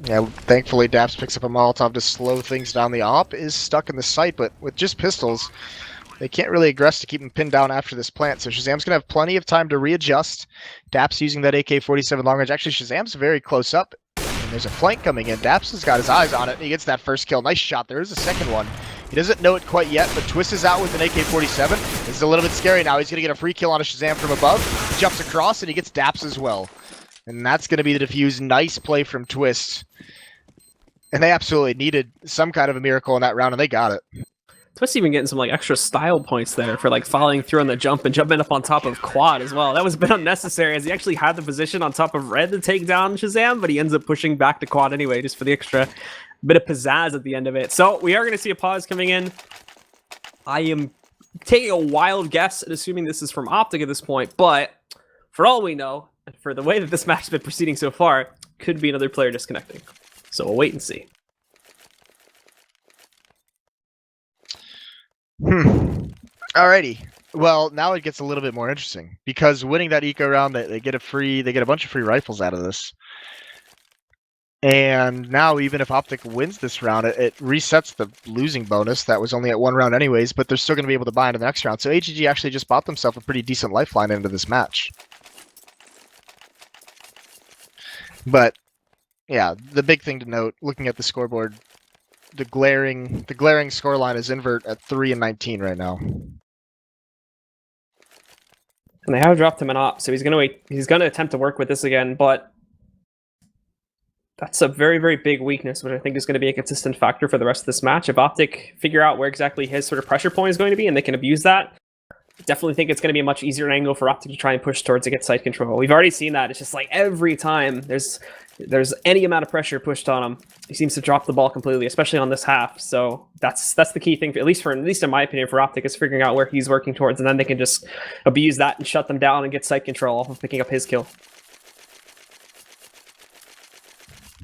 Yeah, thankfully Daps picks up a Molotov to slow things down. The op is stuck in the site, but with just pistols, they can't really aggress to keep him pinned down after this plant. So Shazam's going to have plenty of time to readjust. Daps using that AK-47 long range. Actually, Shazam's very close up, and there's a flank coming in. Daps has got his eyes on it, and he gets that first kill. Nice shot. There is a second one. He doesn't know it quite yet, but Twist is out with an AK-47. This is a little bit scary now. He's going to get a free kill on a Shazam from above. He jumps across, and he gets Daps as well. And that's going to be the defuse. Nice play from Twist. And they absolutely needed some kind of a miracle in that round, and they got it. Twist even getting some extra style points there for following through on the jump and jumping up on top of Quad as well. That was a bit unnecessary as he actually had the position on top of Red to take down Shazam, but he ends up pushing back to Quad anyway, just for the extra bit of pizzazz at the end of it. So we are going to see a pause coming in. I am taking a wild guess at assuming this is from OpTic at this point, but for all we know, and for the way that this match has been proceeding so far, could be another player disconnecting. So we'll wait and see. Alrighty. Well, now it gets a little bit more interesting because winning that eco round, they get a bunch of free rifles out of this. And now, even if OpTic wins this round, it resets the losing bonus that was only at 1 round anyways, but they're still going to be able to buy into the next round. So AGG actually just bought themselves a pretty decent lifeline into this match. But yeah, the big thing to note, looking at the scoreboard, the glaring scoreline is Invert at 3-19 right now. And they have dropped him an op, so he's gonna attempt to work with this again, but that's a very, very big weakness, which I think is going to be a consistent factor for the rest of this match. If OpTic figure out where exactly his sort of pressure point is going to be and they can abuse that, I definitely think it's going to be a much easier angle for OpTic to try and push towards to get site control. We've already seen that. It's just every time there's any amount of pressure pushed on him, he seems to drop the ball completely, especially on this half. So that's the key thing, at least in my opinion, for OpTic, is figuring out where he's working towards, and then they can just abuse that and shut them down and get site control off of picking up his kill.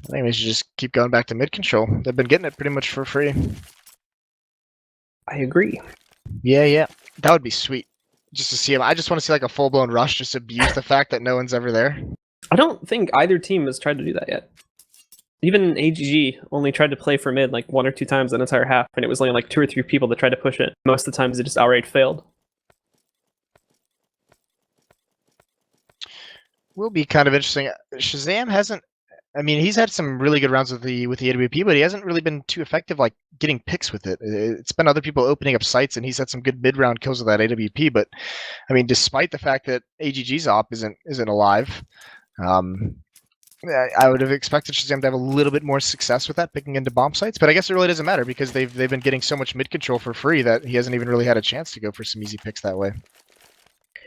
I think they should just keep going back to mid control. They've been getting it pretty much for free. I agree. Yeah. That would be sweet. Just to see him. I just want to see a full-blown rush, just abuse the fact that no one's ever there. I don't think either team has tried to do that yet. Even AGG only tried to play for mid 1 or 2 times that entire half, and it was only 2 or 3 people that tried to push it. Most of the times it just outright failed. Will be kind of interesting. Shazam hasn't. I mean, he's had some really good rounds with the AWP, but he hasn't really been too effective getting picks with it. It's been other people opening up sites, and he's had some good mid-round kills with that AWP. But I mean, despite the fact that AGG's op isn't alive, I would have expected Shazam to have a little bit more success with that, picking into bomb sites. But I guess it really doesn't matter because they've been getting so much mid control for free that he hasn't even really had a chance to go for some easy picks that way.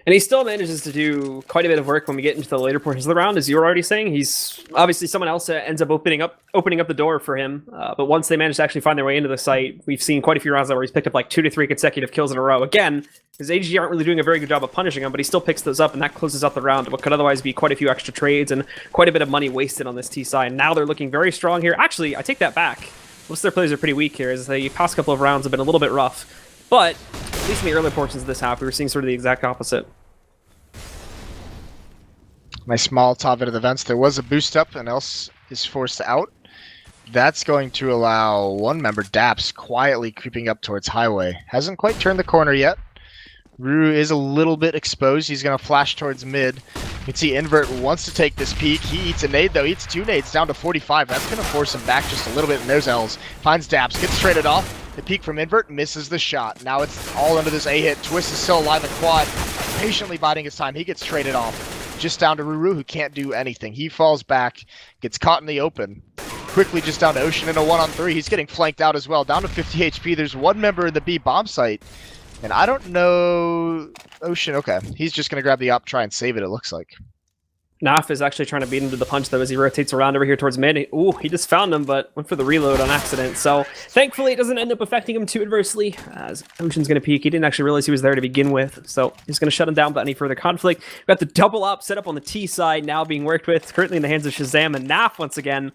And he still manages to do quite a bit of work when we get into the later portions of the round, as you were already saying. He's obviously someone else ends up opening up the door for him. But once they manage to actually find their way into the site, we've seen quite a few rounds where he's picked up like 2 to 3 consecutive kills in a row. Again, his AGG aren't really doing a very good job of punishing him, but he still picks those up, and that closes out the round. What could otherwise be quite a few extra trades and quite a bit of money wasted on this T side. Now they're looking very strong here. Actually, I take that back. Most of their players are pretty weak here, as the past couple of rounds have been a little bit rough. But at least in the early portions of this half, we were seeing sort of the exact opposite. Nice Molotov into the vents. There was a boost up, and else is forced out. That's going to allow one member, Daps, quietly creeping up towards Highway. Hasn't quite turned the corner yet. Ruru is a little bit exposed. He's going to flash towards mid. You can see Invert wants to take this peek. He eats a nade, though. Eats 2 nades down to 45. That's going to force him back just a little bit, and there's Els. Finds Daps, gets traded off. The peek from Invert misses the shot. Now it's all under this A-hit. Twist is still alive in quad. Patiently biding his time. He gets traded off. Just down to Ruru, who can't do anything. He falls back, gets caught in the open. Quickly just down to Ocean in a 1-on-3. He's getting flanked out as well. Down to 50 HP. There's one member in the B bomb site. And I don't know... Ocean, okay. He's just going to grab the op, try and save it, it looks like. Naf is actually trying to beat him to the punch, though, as he rotates around over here towards mid. Ooh, he just found him, but went for the reload on accident. So, thankfully, it doesn't end up affecting him too adversely, as Ocean's going to peek. He didn't actually realize he was there to begin with, so he's going to shut him down without any further conflict. We've got the double op set up on the T side, now being worked with, currently in the hands of Shazam and Naf once again.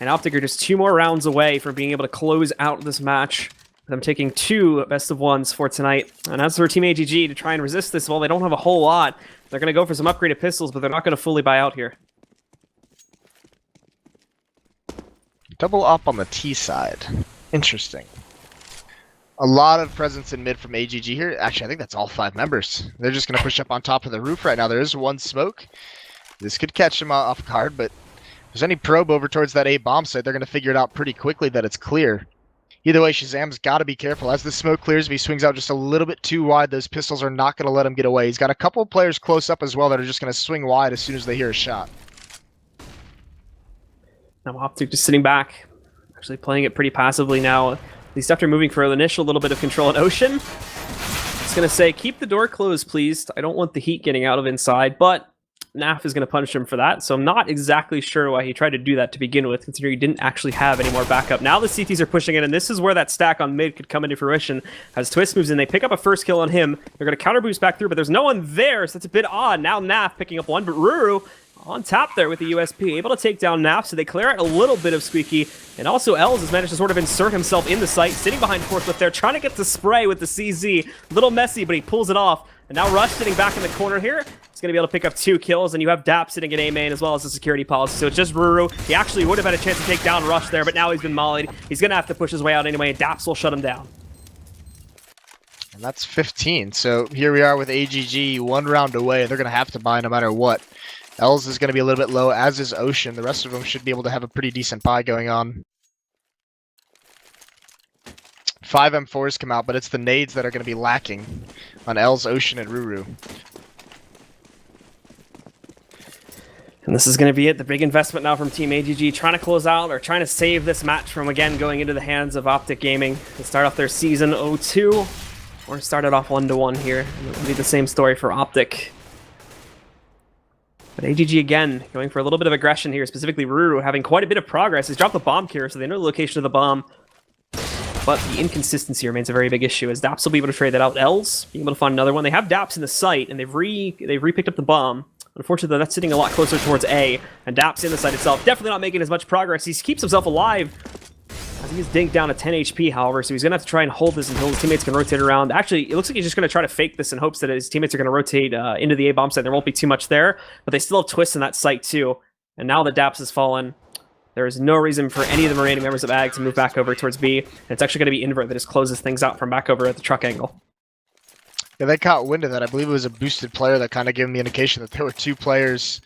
And OpTic are just 2 more rounds away from being able to close out this match. I'm taking 2 best of 1s for tonight. And as for Team AGG, to try and resist this, well, they don't have a whole lot. They're going to go for some upgraded pistols, but they're not going to fully buy out here. Double up on the T side. Interesting. A lot of presence in mid from AGG here. Actually, I think that's all 5 members. They're just going to push up on top of the roof right now. There is one smoke. This could catch them off guard, but if there's any probe over towards that A bomb site, they're going to figure it out pretty quickly that it's clear. Either way, Shazam's got to be careful. As the smoke clears, if he swings out just a little bit too wide, those pistols are not going to let him get away. He's got a couple players close up as well that are just going to swing wide as soon as they hear a shot. Now OpTic just sitting back, actually playing it pretty passively now, at least after moving for an initial little bit of control in Ocean. It's going to say, keep the door closed, please. I don't want the heat getting out of inside, but Naf is going to punish him for that, so I'm not exactly sure why he tried to do that to begin with, considering he didn't actually have any more backup. Now the CTs are pushing in, and this is where that stack on mid could come into fruition. As Twist moves in, they pick up a first kill on him. They're going to counter boost back through, but there's no one there, so that's a bit odd. Now Naf picking up one, but Ruru on top there with the USP, able to take down Naf, so they clear out a little bit of Squeaky, and also Els has managed to sort of insert himself in the site, sitting behind Forklift there, trying to get the spray with the CZ. A little messy, but he pulls it off. And now Rush sitting back in the corner here. He's going to be able to pick up 2 kills, and you have Dap sitting in A main as well as the security policy. So it's just Ruru. He actually would have had a chance to take down Rush there, but now he's been mollied. He's going to have to push his way out anyway, and Daps will shut him down. And that's 15. So here we are with AGG, 1 round away. They're going to have to buy no matter what. Els is going to be a little bit low, as is Ocean. The rest of them should be able to have a pretty decent buy going on. 5 M4s come out, but it's the nades that are going to be lacking on Els, Ocean, and Ruru. And this is going to be it, the big investment now from Team AGG, trying to close out or trying to save this match from, again, going into the hands of OpTic Gaming to start off their season 0-2, or start it off 1-1 here. And it will be the same story for OpTic. But AGG, again, going for a little bit of aggression here, specifically Ruru, having quite a bit of progress. He's dropped the bomb here, so they know the location of the bomb. But the inconsistency remains a very big issue, as Daps will be able to trade that out. Els being able to find another one. They have Daps in the site, and they've re-picked up the bomb. Unfortunately, that's sitting a lot closer towards A, and Daps in the site itself. Definitely not making as much progress. He keeps himself alive, as he is dinked down to 10 HP, however, so he's going to have to try and hold this until his teammates can rotate around. Actually, it looks like he's just going to try to fake this in hopes that his teammates are going to rotate into the A-bomb site. There won't be too much there, but they still have twists in that site, too. And now that Daps has fallen, there is no reason for any of the remaining members of AGG to move back over towards B. And it's actually going to be Invert that just closes things out from back over at the truck angle. Yeah, they caught wind of that. I believe it was a boosted player that kind of gave them the indication that there were 2 players,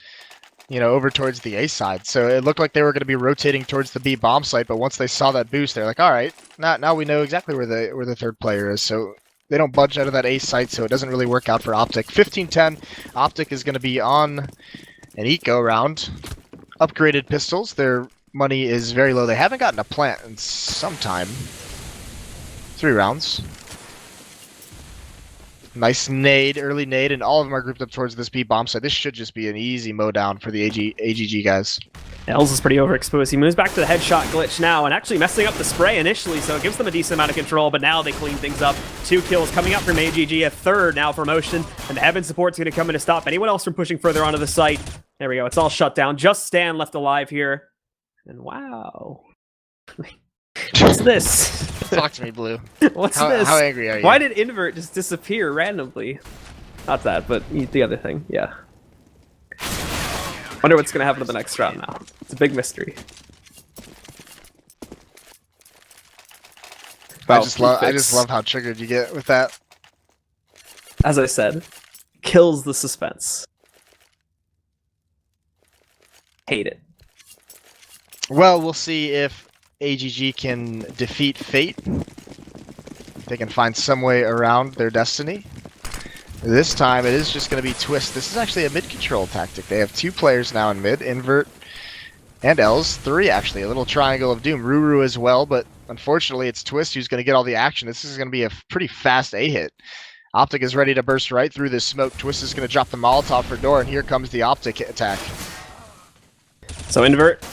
you know, over towards the A side. So it looked like they were going to be rotating towards the B bomb site, but once they saw that boost, they're like, all right, now we know exactly where the 3rd player is. So they don't budge out of that A site, so it doesn't really work out for OpTic. 15-10, OpTic is going to be on an eco round. Upgraded pistols. Their money is very low. They haven't gotten a plant in some time. 3 rounds. Nice nade, early nade, and all of them are grouped up towards this B bomb site. This should just be an easy mow down for the AGG guys. Els is pretty overexposed. He moves back to the headshot glitch now and actually messing up the spray initially, so it gives them a decent amount of control, but now they clean things up. 2 kills coming up from AGG, a third now for Motion, and the Heaven support's going to come in to stop anyone else from pushing further onto the site. There we go, it's all shut down. Just Stan left alive here. And wow. What's this? Talk to me, Blue. What's this? How angry are you? Why did Invert just disappear randomly? Not that, but the other thing, yeah. Wonder what's gonna happen to the next round now. It's a big mystery. I just love how triggered you get with that. As I said, kills the suspense. Hate it. Well, we'll see if AGG can defeat fate. They can find some way around their destiny. This time it is just going to be Twist. This is actually a mid-control tactic. They have 2 players now in mid, Invert and Els. 3 actually, a little triangle of doom. Ruru as well, but unfortunately it's Twist who's going to get all the action. This is going to be a pretty fast A-hit. OpTic is ready to burst right through this smoke. Twist is going to drop the Molotov for door, and here comes the OpTic attack. So Invert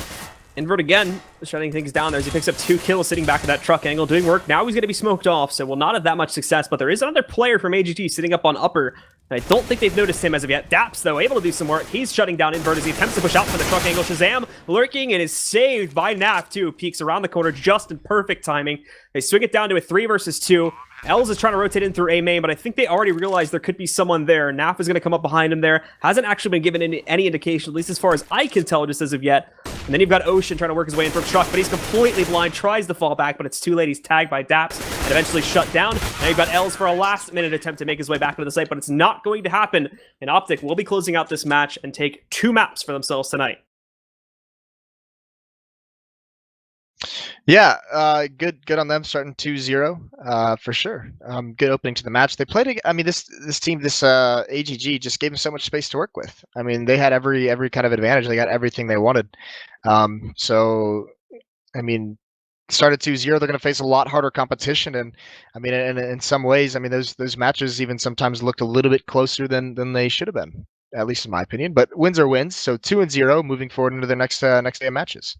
again, shutting things down there as he picks up 2 kills sitting back at that truck angle, doing work. Now he's going to be smoked off, so will not have that much success, but there is another player from AGG sitting up on upper, and I don't think they've noticed him as of yet. Daps, though, able to do some work. He's shutting down Invert as he attempts to push out from the truck angle. Shazam lurking and is saved by Naf, too. Peeks around the corner just in perfect timing. They swing it down to a 3 versus 2. Els is trying to rotate in through A main, but I think they already realized there could be someone there. Naf is going to come up behind him there. Hasn't actually been given any indication, at least as far as I can tell, just as of yet. And then you've got Ocean trying to work his way in from truck, but he's completely blind, tries to fall back, but it's too late. He's tagged by Daps and eventually shut down. Now you've got Els for a last-minute attempt to make his way back into the site, but it's not going to happen. And OpTic will be closing out this match and take 2 maps for themselves tonight. Yeah, good on them starting 2-0 for sure. Good opening to the match. They played. I mean, this team, this AGG, just gave them so much space to work with. I mean, they had every kind of advantage. They got everything they wanted. So, I mean, started 2-0. They're going to face a lot harder competition, and I mean, in some ways, I mean, those matches even sometimes looked a little bit closer than they should have been, at least in my opinion. But wins are wins. So 2-0, moving forward into their next day of matches.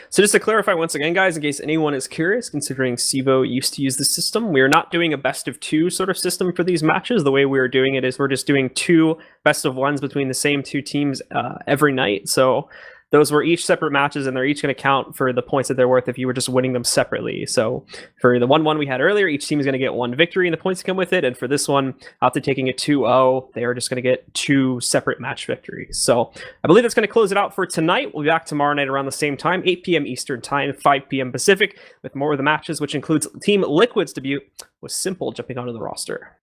So just to clarify once again, guys, in case anyone is curious, considering Sivo used to use this system, we are not doing a best-of-2 sort of system for these matches. The way we are doing it is we're just doing 2 best-of-1s between the same 2 teams every night. So those were each separate matches, and they're each going to count for the points that they're worth if you were just winning them separately. So for the 1-1 we had earlier, each team is going to get 1 victory and the points that come with it. And for this one, after taking a 2-0, they are just going to get 2 separate match victories. So I believe that's going to close it out for tonight. We'll be back tomorrow night around the same time, 8 p.m. Eastern Time, 5 p.m. Pacific, with more of the matches, which includes Team Liquid's debut with Simple jumping onto the roster.